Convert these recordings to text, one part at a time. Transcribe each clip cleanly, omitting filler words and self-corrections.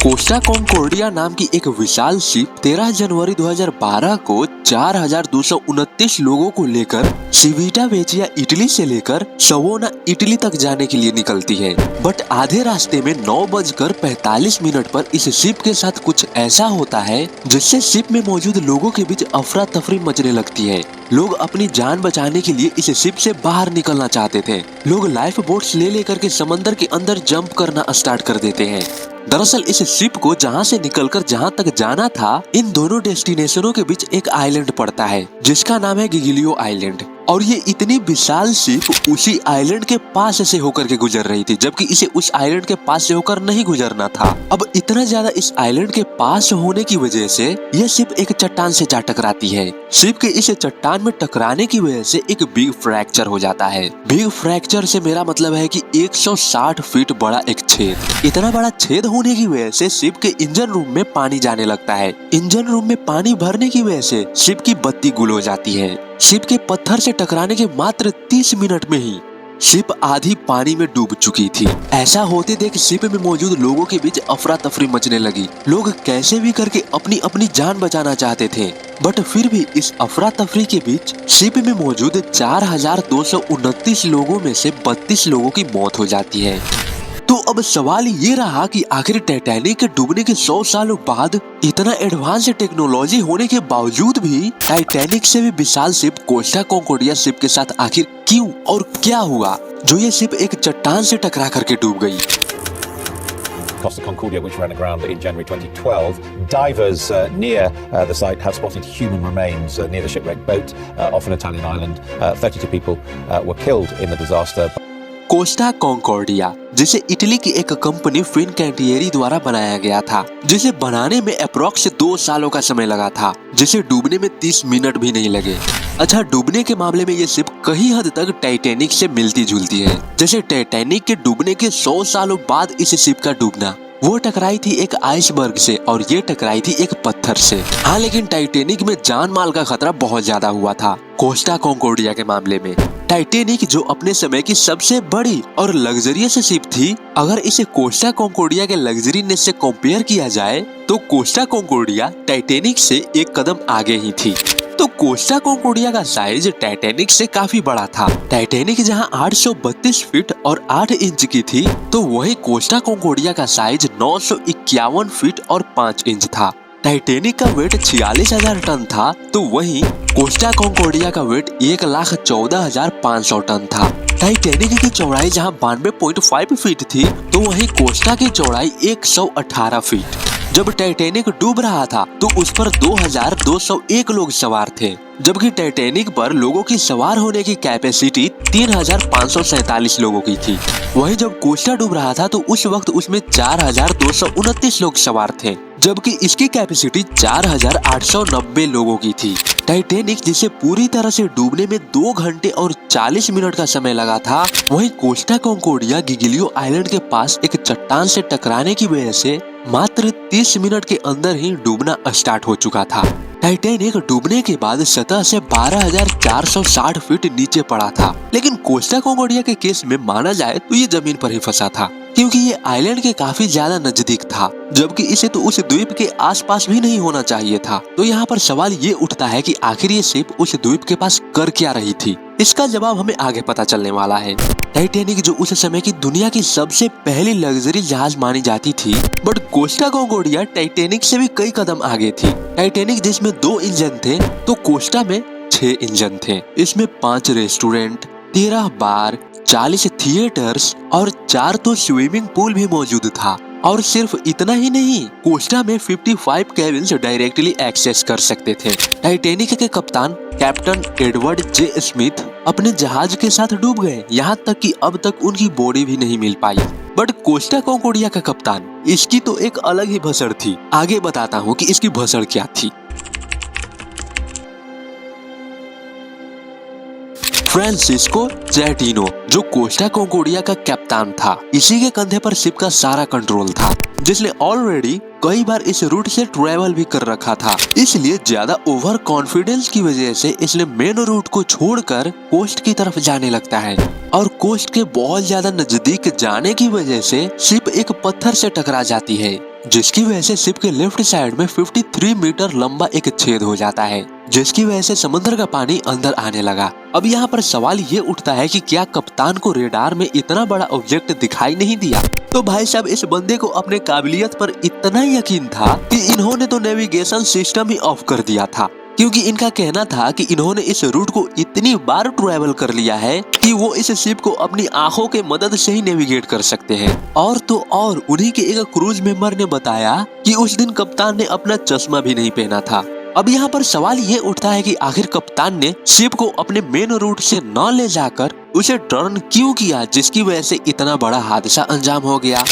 Costa कॉन्कोर्डिया नाम की एक विशाल शिप 13 जनवरी 2012 को 4,229 लोगों को लेकर सिविटा वेचिया इटली से लेकर सवोना इटली तक जाने के लिए निकलती है। बट आधे रास्ते में 9:45 पर इस शिप के साथ कुछ ऐसा होता है जिससे शिप में मौजूद लोगों के बीच अफरा तफरी मचने लगती है। लोग अपनी जान बचाने के लिए इस शिप से बाहर निकलना चाहते थे। लोग लाइफ बोट्स ले लेकर के समंदर के अंदर जंप करना स्टार्ट कर देते हैं। दरअसल इस शिप को जहां से निकलकर जहां तक जाना था, इन दोनों डेस्टिनेशनों के बीच एक आइलैंड पड़ता है जिसका नाम है गिगिलियो आइलैंड। और ये इतनी विशाल शिप उसी आइलैंड के पास से होकर के गुजर रही थी, जबकि इसे उस आइलैंड के पास से होकर नहीं गुजरना था। अब इतना ज्यादा इस आइलैंड के पास होने की वजह से यह शिप एक चट्टान से जा टकराती है। शिप के इस चट्टान में टकराने की वजह से एक बिग फ्रैक्चर हो जाता है। बिग फ्रैक्चर से मेरा मतलब है कि 160 फीट बड़ा एक छेद। इतना बड़ा छेद होने की वजह से शिप के इंजन रूम में पानी जाने लगता है। इंजन रूम में पानी भरने की वजह से शिप की बत्ती गुल हो जाती है। शिप के पत्थर से टकराने के मात्र 30 मिनट में ही शिप आधी पानी में डूब चुकी थी। ऐसा होते देख शिप में मौजूद लोगों के बीच अफरा तफरी मचने लगी। लोग कैसे भी करके अपनी अपनी जान बचाना चाहते थे, बट फिर भी इस अफरा तफरी के बीच शिप में मौजूद 4,229 लोगों में से 32 लोगों की मौत हो जाती है। तो अब सवाल ये रहा कि आखिर टाइटैनिक के डूबने के 100 सालों बाद इतना एडवांस टेक्नोलॉजी होने के बावजूद भी टाइटैनिक से भी विशाल शिप कोस्टा कॉन्कोर्डिया शिप के साथ आखिर क्यों और क्या हुआ जो ये शिप एक चट्टान से टकरा करके डूब गई। Costa Concordia, which ran aground in January 2012. Divers near the site have spotted human remains near the shipwrecked boat off an Italian island. 32 people were killed in the disaster. Costa Concordia, जिसे Italy की एक company फिनकैंटिएरी द्वारा बनाया गया था, जिसे बनाने में अप्रॉक्स 2 सालों का समय लगा था, जिसे डूबने में 30 मिनट भी नहीं लगे। अच्छा, डूबने के मामले में ये शिप कहीं हद तक टाइटैनिक से मिलती जुलती है। जैसे टाइटैनिक के डूबने के 100 सालों बाद इस शिप का डूबना, वो टकराई थी एक आइसबर्ग से और ये टकराई थी एक पत्थर से। हाँ, लेकिन टाइटैनिक में जान माल का खतरा बहुत ज्यादा हुआ था। कोस्टा कॉन्कोर्डिया के मामले में टाइटैनिक जो अपने समय की सबसे बड़ी और लग्जरियस शिप थी, अगर इसे कोस्टा कॉन्कोर्डिया के लग्जरीनेस से कंपेयर किया जाए तो कोस्टा कॉन्कोर्डिया टाइटैनिक से एक कदम आगे ही थी। तो कोस्टा कॉन्कोर्डिया का साइज टाइटैनिक से काफी बड़ा था। टाइटैनिक जहां 832 फीट और 8 इंच की थी, तो वही कोस्टा कॉन्कोर्डिया का साइज 951 फीट और 5 इंच था। टाइटैनिक का वेट 46,000 टन था, तो वहीं कोस्टा कॉन्कोर्डिया का वेट 1,14,500 टन था। टाइटैनिक की चौड़ाई जहां 92.5 फीट थी, तो वहीं कोस्टा की चौड़ाई 118 फीट। जब टाइटैनिक डूब रहा था तो उस पर 2,201 लोग सवार थे, जबकि टाइटैनिक पर लोगों की सवार होने की कैपेसिटी 3,547 लोगों की थी। वहीं जब कोस्टा डूब रहा था तो उस वक्त उसमें 4,229 लोग सवार थे, जबकि इसकी कैपेसिटी 4,890 लोगों की थी। टाइटैनिक जिसे पूरी तरह से डूबने में 2 घंटे और 40 मिनट का समय लगा था, वहीं कोस्टा कॉन्कोर्डिया गिगिलियो आइलैंड के पास एक चट्टान से टकराने की वजह से मात्र 30 मिनट के अंदर ही डूबना स्टार्ट हो चुका था। टाइटैनिक डूबने के बाद सतह से 12,460 फीट नीचे पड़ा था, लेकिन कोस्टा कॉन्कोर्डिया के केस में माना जाए तो ये जमीन पर ही फंसा था, क्योंकि ये आइलैंड के काफी ज्यादा नजदीक था, जबकि इसे तो उस द्वीप के आसपास भी नहीं होना चाहिए था। तो यहाँ पर सवाल ये उठता है कि आखिर ये शिप उस द्वीप के पास कर क्या रही थी। इसका जवाब हमें आगे पता चलने वाला है। टाइटैनिक जो उस समय की दुनिया की सबसे पहली लग्जरी जहाज मानी जाती थी, बट कोस्टा कॉन्कोर्डिया टाइटैनिक से भी कई कदम आगे थी। टाइटैनिक जिसमें 2 इंजन थे, तो कोस्टा में 6 इंजन थे। इसमें 5 रेस्टोरेंट, 13 बार, 40 थिएटर्स और 4 तो स्विमिंग पूल भी मौजूद था। और सिर्फ इतना ही नहीं, कोस्टा में 55 केबिन्स डायरेक्टली एक्सेस कर सकते थे। टाइटैनिक के कप्तान कैप्टन एडवर्ड जे स्मिथ अपने जहाज के साथ डूब गए, यहाँ तक कि अब तक उनकी बॉडी भी नहीं मिल पाई। बट कोस्टा कॉन्कोर्डिया का कप्तान, इसकी तो एक अलग ही भसड़ थी। आगे बताता हूँ कि इसकी भसड़ क्या थी। फ्रांसिस्को चैटिनो जो कोस्टा कॉन्कोर्डिया का कप्तान था, इसी के कंधे पर शिप का सारा कंट्रोल था, जिसने ऑलरेडी कई बार इस रूट से ट्रेवल भी कर रखा था। इसलिए ज्यादा ओवर कॉन्फिडेंस की वजह से इसने मेन रूट को छोड़कर कोस्ट की तरफ जाने लगता है, और कोस्ट के बहुत ज्यादा नजदीक जाने की वजह से शिप एक पत्थर से टकरा जाती है। जिसकी वजह से शिप के लेफ्ट साइड में 53 मीटर लंबा एक छेद हो जाता है, जिसकी वजह से समुद्र का पानी अंदर आने लगा। अब यहाँ पर सवाल ये उठता है कि क्या कप्तान को रेडार में इतना बड़ा ऑब्जेक्ट दिखाई नहीं दिया? तो भाई साहब, इस बंदे को अपने काबिलियत पर इतना यकीन था कि इन्होंने तो नेविगेशन सिस्टम ही ऑफ कर दिया था, क्योंकि इनका कहना था कि इन्होंने इस रूट को इतनी बार ट्रैवल कर लिया है कि वो इस शिप को अपनी आंखों के मदद से ही नेविगेट कर सकते हैं। और तो और उन्हीं के एक क्रूज मेंबर ने बताया कि उस दिन कप्तान ने अपना चश्मा भी नहीं पहना था। अब यहाँ पर सवाल ये उठता है कि आखिर कप्तान ने शिप को अपने मेन रूट से न ले जाकर उसे टर्न क्यों किया, जिसकी वजह से इतना बड़ा हादसा अंजाम हो गया।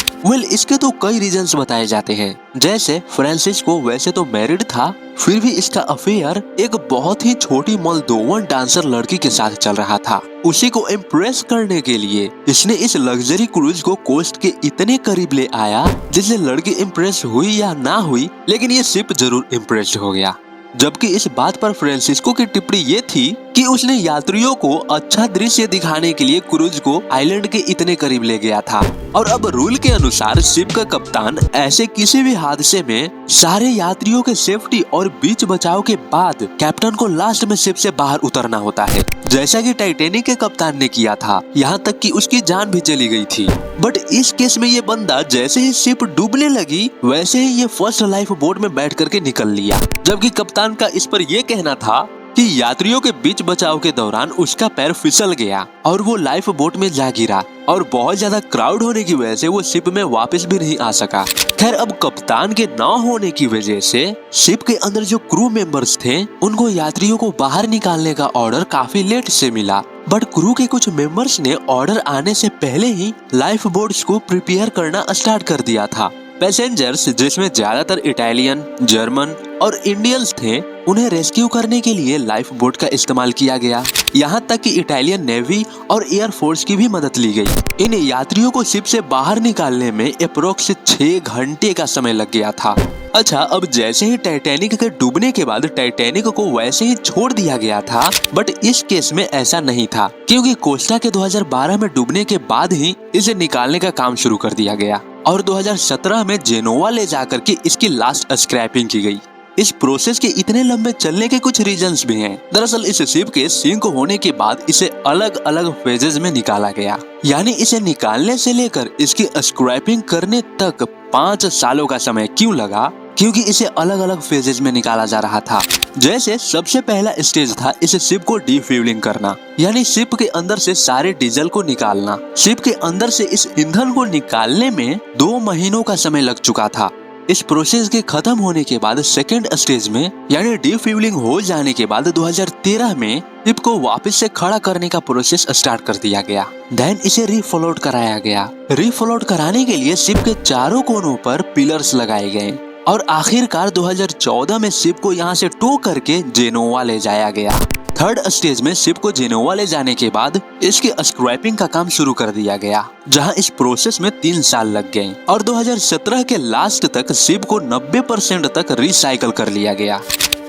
इसके तो कई रीजंस बताए जाते हैं, जैसे फ्रांसिस्को वैसे तो मैरिड था, फिर भी इसका अफेयर एक बहुत ही छोटी मोल्दोवन डांसर लड़की के साथ चल रहा था। उसी को इम्प्रेस करने के लिए इसने इस लग्जरी क्रूज को कोस्ट के इतने करीब ले आया जिससे लड़की इम्प्रेस हुई या ना हुई, लेकिन ये शिप जरूर इम्प्रेस हो गया। जबकि इस बात पर फ्रांसिस्को की टिप्पणी ये थी कि उसने यात्रियों को अच्छा दृश्य दिखाने के लिए क्रूज को आइलैंड के इतने करीब ले गया था। और अब रूल के अनुसार शिप का कप्तान ऐसे किसी भी हादसे में सारे यात्रियों के सेफ्टी और बीच बचाव के बाद कैप्टन को लास्ट में शिप से बाहर उतरना होता है, जैसा कि टाइटैनिक के कप्तान ने किया था, यहाँ तक कि उसकी जान भी चली गई थी। बट इस केस में ये बंदा जैसे ही शिप डूबने लगी वैसे ही ये फर्स्ट लाइफ बोट में बैठ करके निकल लिया, जबकि कप्तान का इस पर यह कहना था कि यात्रियों के बीच बचाव के दौरान उसका पैर फिसल गया और वो लाइफ बोट में जा गिरा और बहुत ज्यादा क्राउड होने की वजह से वो शिप में वापस भी नहीं आ सका। खैर, अब कप्तान के ना होने की वजह से शिप के अंदर जो क्रू मेंबर्स थे उनको यात्रियों को बाहर निकालने का ऑर्डर काफी लेट से मिला। बट क्रू के कुछ मेंबर्स ने ऑर्डर आने से पहले ही लाइफ बोट्स को प्रिपेयर करना स्टार्ट कर दिया था। पैसेंजर्स, जिसमें ज्यादातर इटालियन, जर्मन और इंडियंस थे, उन्हें रेस्क्यू करने के लिए लाइफ बोट का इस्तेमाल किया गया। यहाँ तक कि इटालियन नेवी और एयर फोर्स की भी मदद ली गई। इन यात्रियों को शिप से बाहर निकालने में अप्रोक्स 6 घंटे का समय लग गया था। अच्छा, अब जैसे ही टाइटैनिक के डूबने के बाद टाइटैनिक को वैसे ही छोड़ दिया गया था, बट इस केस में ऐसा नहीं था, क्योंकि कोस्टा के 2012 में डूबने के बाद ही इसे निकालने का काम शुरू कर दिया गया और 2017 में जेनोवा ले जाकर के इसकी लास्ट स्क्रैपिंग की गई। इस प्रोसेस के इतने लंबे चलने के कुछ रीजंस भी हैं। दरअसल इस शिप के सिंक होने के बाद इसे अलग अलग फेजेस में निकाला गया, यानी इसे निकालने से लेकर इसकी स्क्रैपिंग करने तक 5 सालों का समय क्यों लगा, क्योंकि इसे अलग अलग फेजेस में निकाला जा रहा था। जैसे सबसे पहला स्टेज था इस शिप को डीफ्यूलिंग करना, यानी शिप के अंदर से सारे डीजल को निकालना। शिप के अंदर से इस ईंधन को निकालने में 2 महीनों का समय लग चुका था। इस प्रोसेस के खत्म होने के बाद सेकेंड स्टेज में यानी डीफ्यूलिंग हो जाने के बाद 2013 में शिप को वापस से खड़ा करने का प्रोसेस स्टार्ट कर दिया गया। देन इसे रीफ्लोट कराया गया। रीफ्लोट कराने के लिए शिप के चारों कोनों पर पिलर्स लगाए गए और आखिरकार 2014 में शिप को यहाँ से टो करके जेनोवा ले जाया गया। थर्ड स्टेज में शिप को जेनोवा ले जाने के बाद इसके स्क्रैपिंग का काम शुरू कर दिया गया, जहां इस प्रोसेस में 3 साल लग गए और 2017 के लास्ट तक शिप को 90% तक रिसाइकल कर लिया गया।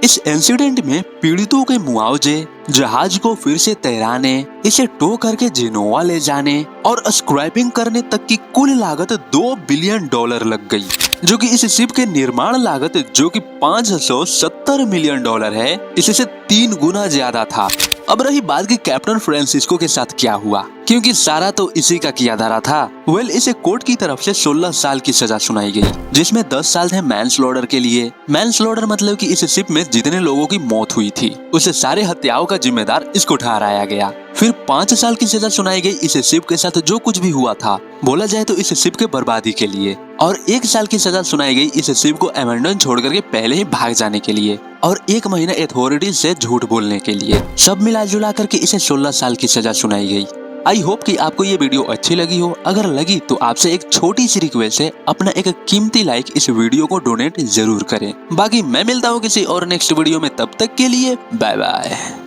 इस इंसिडेंट में पीड़ितों के मुआवजे, जहाज को फिर से तैराने, इसे टो करके जेनोवा ले जाने और स्क्रैपिंग करने तक की कुल लागत $2 बिलियन लग गई, जो कि इस शिप के निर्माण लागत जो कि $570 मिलियन है, इससे 3 गुना ज्यादा था। अब रही बात कि कैप्टन फ्रांसिस्को के साथ क्या हुआ, क्योंकि सारा तो इसी का किया धरा था। इसे कोर्ट की तरफ से 16 साल की सजा सुनाई गई, जिसमें 10 साल थे मैनस्लॉटर के लिए। मैनस्लॉटर मतलब कि इस शिप में जितने लोगों की मौत हुई थी उसे सारे हत्याओं का जिम्मेदार इसको ठहराया गया। फिर 5 साल की सजा सुनाई गई इस शिप के साथ जो कुछ भी हुआ था, बोला जाए तो इस शिप के बर्बादी के लिए, और 1 साल की सजा सुनाई गई इस शिप को अबैंडन छोड़ करके पहले ही भाग जाने के लिए, और 1 महीना अथॉरिटीज से झूठ बोलने के लिए। सब मिला जुला करके इसे 16 साल की सजा सुनाई गई। आई होप कि आपको ये वीडियो अच्छी लगी हो। अगर लगी तो आपसे एक छोटी सी रिक्वेस्ट है, अपना एक कीमती लाइक इस वीडियो को डोनेट जरूर करें। बाकी मैं मिलता हूँ किसी और नेक्स्ट वीडियो में, तब तक के लिए बाय बाय।